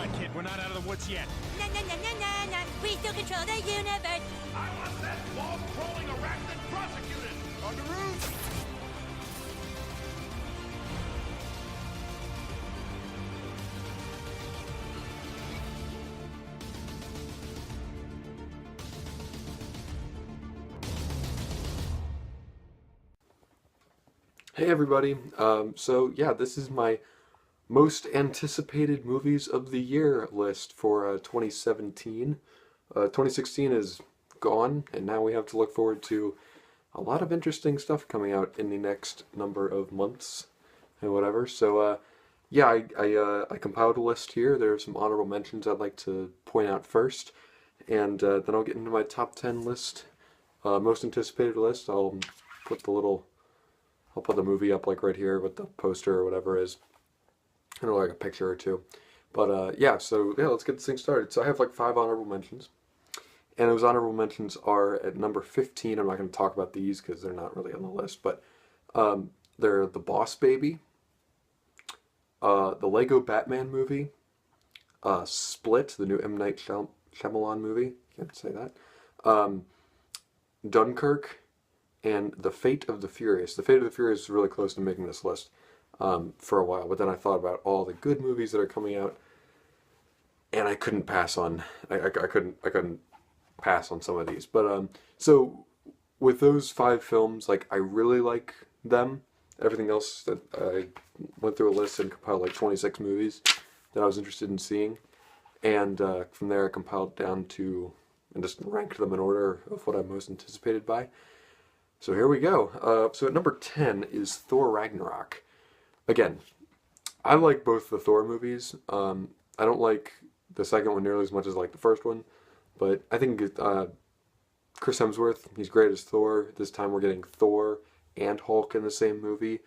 on, kid. We're not out of the woods yet. No, no, no, no, no, no. We still control the universe. I want that wall-crawling arachnid prosecuted! On the roof! Hey everybody, so yeah, this is my most anticipated movies of the year list for 2017. 2016 is gone, and now we have to look forward to a lot of interesting stuff coming out in the next number of months and whatever. So yeah, I compiled a list here. There are some honorable mentions I'd like to point out first, and then I'll get into my top 10 list, most anticipated list. I'll put the movie up like right here with the poster or whatever it is. I know, like a picture or two. But yeah, so yeah, let's get this thing started. So I have like 5 honorable mentions. And those honorable mentions are at number 15. I'm not going to talk about these because they're not really on the list. But they're The Boss Baby, the Lego Batman movie, Split, the new M. Night Shyamalan movie. Can't say that. Dunkirk, and The Fate of the Furious. The Fate of the Furious is really close to making this list for a while, but then I thought about all the good movies that are coming out, and I couldn't pass on. I couldn't pass on some of these. But so with those 5 films, like I really like them. Everything else that I went through a list and compiled like 26 movies that I was interested in seeing, and from there I compiled down to and just ranked them in order of what I'm most anticipated by. So here we go. So at number 10 is Thor Ragnarok. Again, I like both the Thor movies. I don't like the second one nearly as much as I like the first one, but I think Chris Hemsworth, he's great as Thor. This time we're getting Thor and Hulk in the same movie.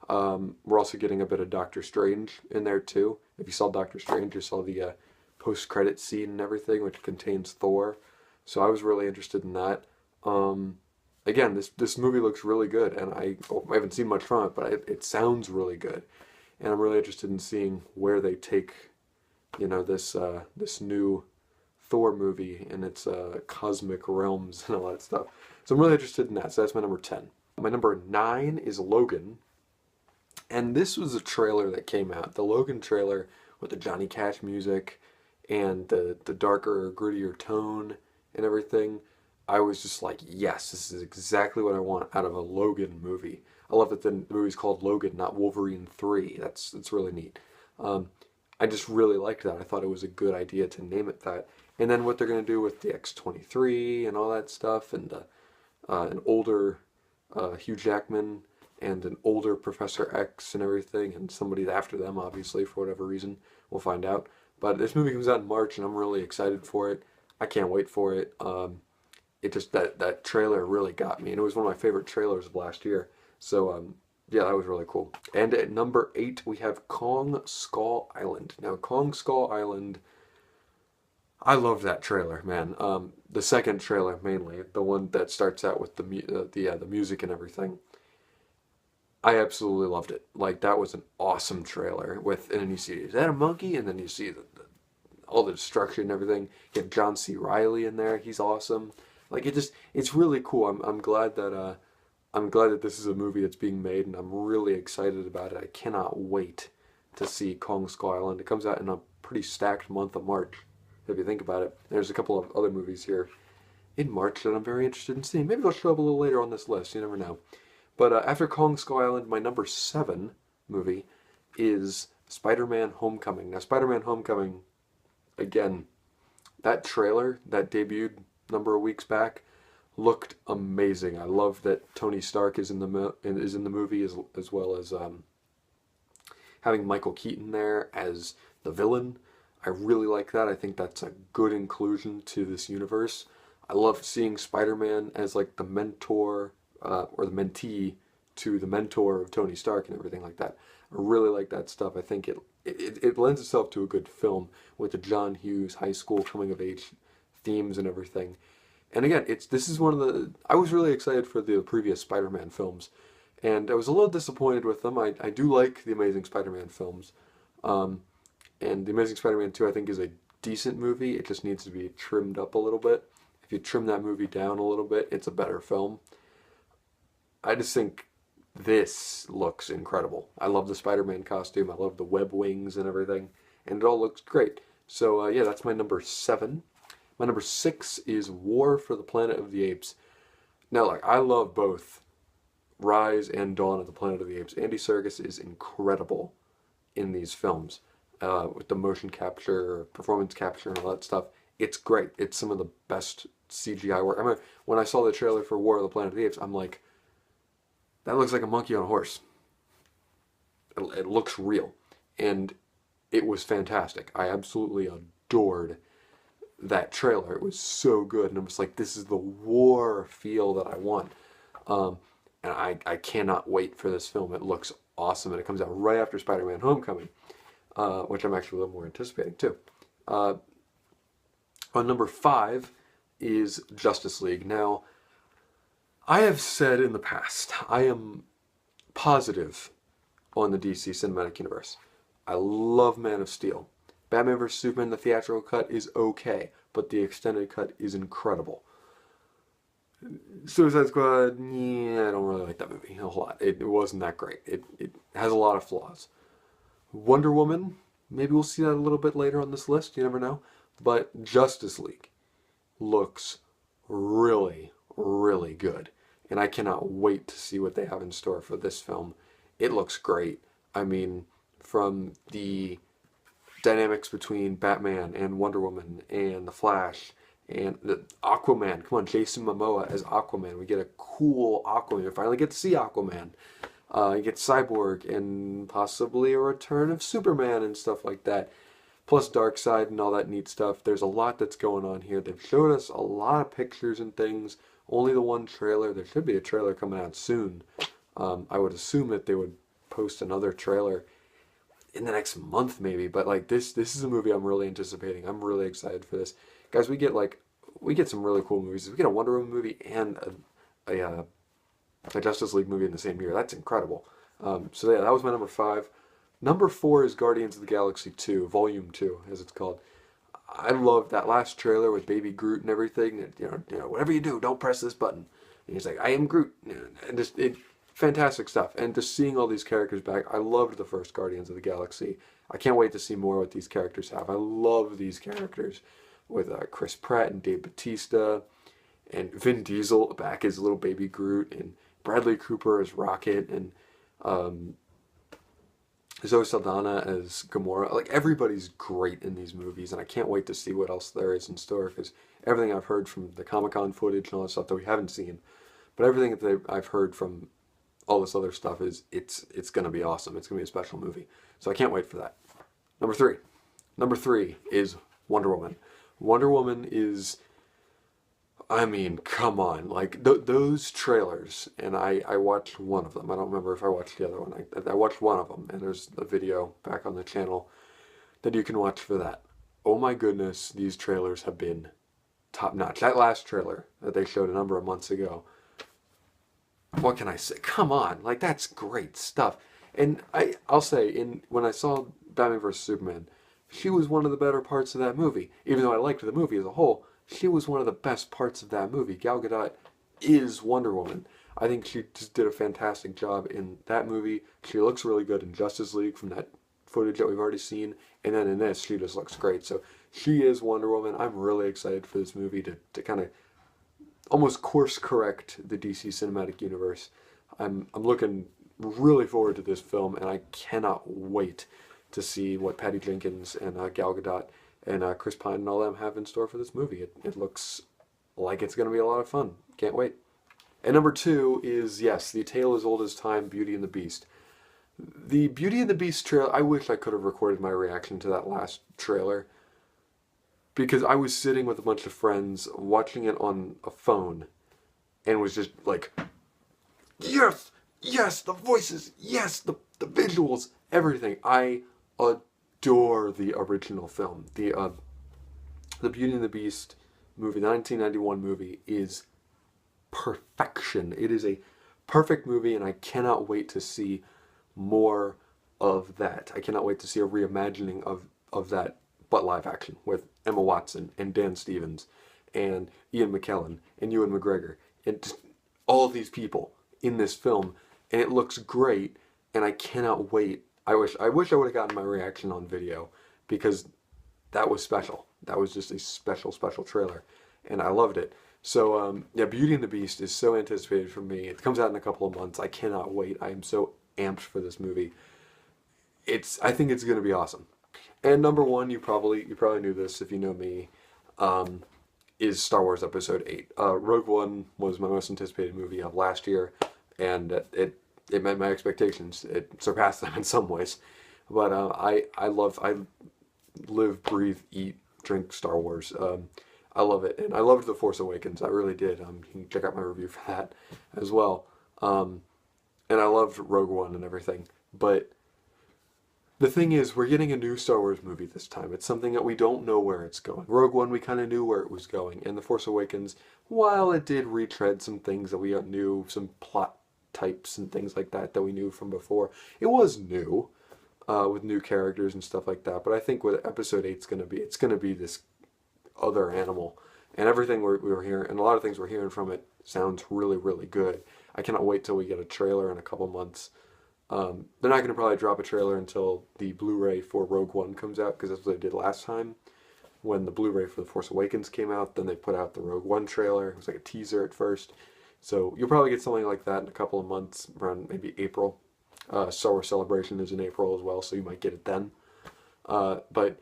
We're also getting a bit of Doctor Strange in there too. If you saw Doctor Strange, you saw the post-credit scene and everything, which contains Thor. So I was really interested in that. Again, this movie looks really good, and I haven't seen much from it, but it sounds really good, and I'm really interested in seeing where they take, this new Thor movie and its cosmic realms and all that stuff. So I'm really interested in that. So that's my number 10. My number 9 is Logan, and this was a trailer that came out. The Logan trailer with the Johnny Cash music and the darker, grittier tone and everything. I was just like, yes, this is exactly what I want out of a Logan movie. I love that the movie's called Logan, not Wolverine 3. That's really neat. I just really liked that. I thought it was a good idea to name it that. And then what they're going to do with the X-23 and all that stuff, and an older Hugh Jackman and an older Professor X and everything, and somebody after them, obviously, for whatever reason. We'll find out. But this movie comes out in March, and I'm really excited for it. I can't wait for it. It just, that trailer really got me, and it was one of my favorite trailers of last year. So, yeah, that was really cool. And at number 8, we have Kong Skull Island. Now, Kong Skull Island, I love that trailer, man. The second trailer, mainly, the one that starts out with the music and everything. I absolutely loved it. Like, that was an awesome trailer. And then you see, is that a monkey? And then you see all the destruction and everything. You have John C. Reilly in there. He's awesome. Like, it's really cool. I'm glad that this is a movie that's being made, and I'm really excited about it. I cannot wait to see Kong Skull Island. It comes out in a pretty stacked month of March, if you think about it. There's a couple of other movies here in March that I'm very interested in seeing. Maybe they'll show up a little later on this list. You never know. But after Kong Skull Island, my number 7 movie is SpiderMan Homecoming. Now, SpiderMan Homecoming, again, that trailer that debuted a number of weeks back looked amazing. I love that Tony Stark is in the movie as well as having Michael Keaton there as the villain. I really like that. I think that's a good inclusion to this universe. I love seeing Spider-Man as like the mentor or the mentee to the mentor of Tony Stark and everything like that. I really like that stuff. I think it lends itself to a good film with the John Hughes high school coming of age themes and everything. And again, this is one of the... I was really excited for the previous Spider-Man films, and I was a little disappointed with them. I do like the Amazing Spider-Man films, And The Amazing Spider-Man 2, I think, is a decent movie. It just needs to be trimmed up a little bit. If you trim that movie down a little bit, it's a better film. I just think this looks incredible. I love the Spider-Man costume. I love the web wings and everything. And it all looks great. So, yeah, that's my number 7. My number 6 is War for the Planet of the Apes. Now, like, I love both Rise and Dawn of the Planet of the Apes. Andy Serkis is incredible in these films. With the motion capture, performance capture, and all that stuff. It's great. It's some of the best CGI work. I remember when I saw the trailer for War of the Planet of the Apes, I'm like, that looks like a monkey on a horse. It looks real. And it was fantastic. I absolutely adored that trailer. It was so good. And I was like, this is the war feel that I want. And I cannot wait for this film. It looks awesome. And it comes out right after SpiderMan Homecoming, which I'm actually a little more anticipating too. On number 5 is Justice League. Now, I have said in the past, I am positive on the DC Cinematic Universe. I love Man of Steel. Batman vs. Superman, the theatrical cut, is okay, but the extended cut is incredible. Suicide Squad, yeah, I don't really like that movie a whole lot. It wasn't that great. It has a lot of flaws. Wonder Woman, maybe we'll see that a little bit later on this list, you never know. But Justice League looks really, really good. And I cannot wait to see what they have in store for this film. It looks great. I mean, from the dynamics between Batman and Wonder Woman and The Flash and the Aquaman. Come on, Jason Momoa as Aquaman. We get a cool Aquaman. We finally get to see Aquaman. You get Cyborg and possibly a return of Superman and stuff like that. Plus Darkseid and all that neat stuff. There's a lot that's going on here. They've showed us a lot of pictures and things. Only the one trailer. There should be a trailer coming out soon. I would assume that they would post another trailer in the next month maybe. But like this is a movie I'm really anticipating. I'm really excited for this. Guys, we get some really cool movies. We get a Wonder Woman movie and a Justice League movie in the same year. That's incredible. So yeah, that was my number 5. Number 4 is Guardians of the Galaxy 2, Volume 2, as it's called. I love that last trailer with Baby Groot and everything. You know, whatever you do, don't press this button. And he's like, I am Groot. And just fantastic stuff. And just seeing all these characters back, I loved the first Guardians of the Galaxy. I can't wait to see more what these characters have. I love these characters with Chris Pratt and Dave Bautista and Vin Diesel back as little baby Groot and Bradley Cooper as Rocket and Zoe Saldana as Gamora. Like, everybody's great in these movies, and I can't wait to see what else there is in store, because everything I've heard from the Comic-Con footage and all that stuff that we haven't seen, but everything that I've heard from all this other stuff is it's going to be awesome. It's going to be a special movie. So I can't wait for that. Number 3. Number 3 is Wonder Woman. Wonder Woman is, I mean, come on. Like, those trailers, and I watched one of them. I don't remember if I watched the other one. I watched one of them, and there's a video back on the channel that you can watch for that. Oh my goodness, these trailers have been top-notch. That last trailer that they showed a number of months ago, what can I say? Come on, like, that's great stuff. And I'll say, when I saw Batman vs. Superman, she was one of the better parts of that movie. Even though I liked the movie as a whole, she was one of the best parts of that movie. Gal Gadot is Wonder Woman. I think she just did a fantastic job in that movie. She looks really good in Justice League from that footage that we've already seen. And then in this, she just looks great. So she is Wonder Woman. I'm really excited for this movie to kind of almost course correct the DC Cinematic Universe. I'm looking really forward to this film, and I cannot wait to see what Patty Jenkins and Gal Gadot and Chris Pine and all them have in store for this movie. It looks like it's going to be a lot of fun. Can't wait. And number 2 is, yes, The Tale as Old as Time, Beauty and the Beast. The Beauty and the Beast trailer, I wish I could have recorded my reaction to that last trailer, because I was sitting with a bunch of friends watching it on a phone and was just like, yes, yes, the voices, yes, the visuals, everything. I adore the original film. The Beauty and the Beast movie, the 1991 movie, is perfection. It is a perfect movie, and I cannot wait to see more of that. I cannot wait to see a reimagining of of that, but live action, with Emma Watson and Dan Stevens and Ian McKellen and Ewan McGregor and just all of these people in this film, and it looks great, and I cannot wait. I wish I would have gotten my reaction on video, because that was special. That was just a special, special trailer, and I loved it. So yeah, Beauty and the Beast is so anticipated for me. It comes out in a couple of months. I cannot wait. I am so amped for this movie. I think it's going to be awesome. And number one, you probably knew this if you know me, is Star Wars Episode 8. Rogue One was my most anticipated movie of last year, and it met my expectations. It surpassed them in some ways. But I live, breathe, eat, drink Star Wars. I love it, and I loved The Force Awakens. I really did. You can check out my review for that as well. And I loved Rogue One and everything. But the thing is, we're getting a new Star Wars movie this time. It's something that we don't know where it's going. Rogue One, we kind of knew where it was going. And The Force Awakens, while it did retread some things that we knew, some plot types and things like that we knew from before, it was new, with new characters and stuff like that. But I think what Episode 8's going to be, it's going to be this other animal. And everything we were hearing, and a lot of things we're hearing from it, sounds really, really good. I cannot wait till we get a trailer in a couple months. They're not going to probably drop a trailer until the Blu-ray for Rogue One comes out, because that's what they did last time. When the Blu-ray for The Force Awakens came out, then they put out the Rogue One trailer. It was like a teaser at first. So you'll probably get something like that in a couple of months, around maybe April. Star Wars Celebration is in April as well, so you might get it then. But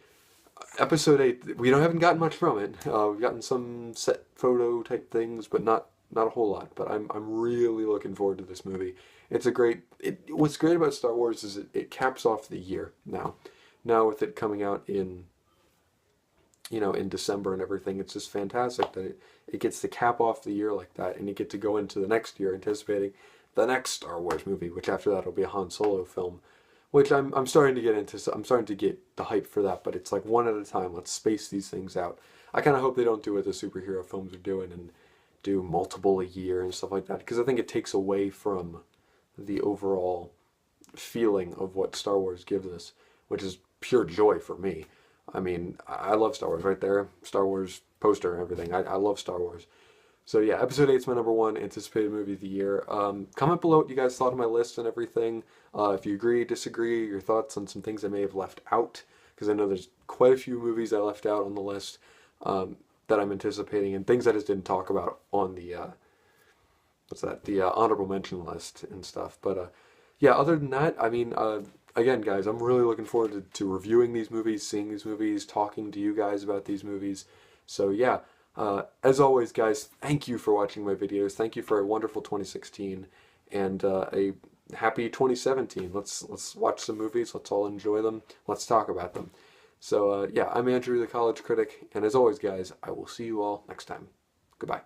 Episode 8, we haven't gotten much from it. We've gotten some set photo type things, but not a whole lot. But I'm really looking forward to this movie. It's a great. What's great about Star Wars is it caps off the year now. Now with it coming out in December and everything, it's just fantastic that it gets to cap off the year like that, and you get to go into the next year anticipating the next Star Wars movie, which after that will be a Han Solo film, which I'm starting to get into. I'm starting to get the hype for that, but it's like one at a time. Let's space these things out. I kind of hope they don't do what the superhero films are doing and do multiple a year and stuff like that, because I think it takes away from the overall feeling of what Star Wars gives us, which is pure joy for me. I mean, I love Star Wars right there. Star Wars poster and everything. I love Star Wars. So yeah, Episode 8 is my number one anticipated movie of the year. Comment below what you guys thought of my list and everything. If you agree, disagree, your thoughts on some things I may have left out, because I know there's quite a few movies I left out on the list that I'm anticipating, and things I just didn't talk about on the the honorable mention list and stuff. But yeah, other than that, I mean, again, guys, I'm really looking forward to reviewing these movies, seeing these movies, talking to you guys about these movies. So yeah, as always, guys, thank you for watching my videos. Thank you for a wonderful 2016 and a happy 2017. Let's watch some movies. Let's all enjoy them. Let's talk about them. So yeah, I'm Andrew, the College Critic, and as always, guys, I will see you all next time. Goodbye.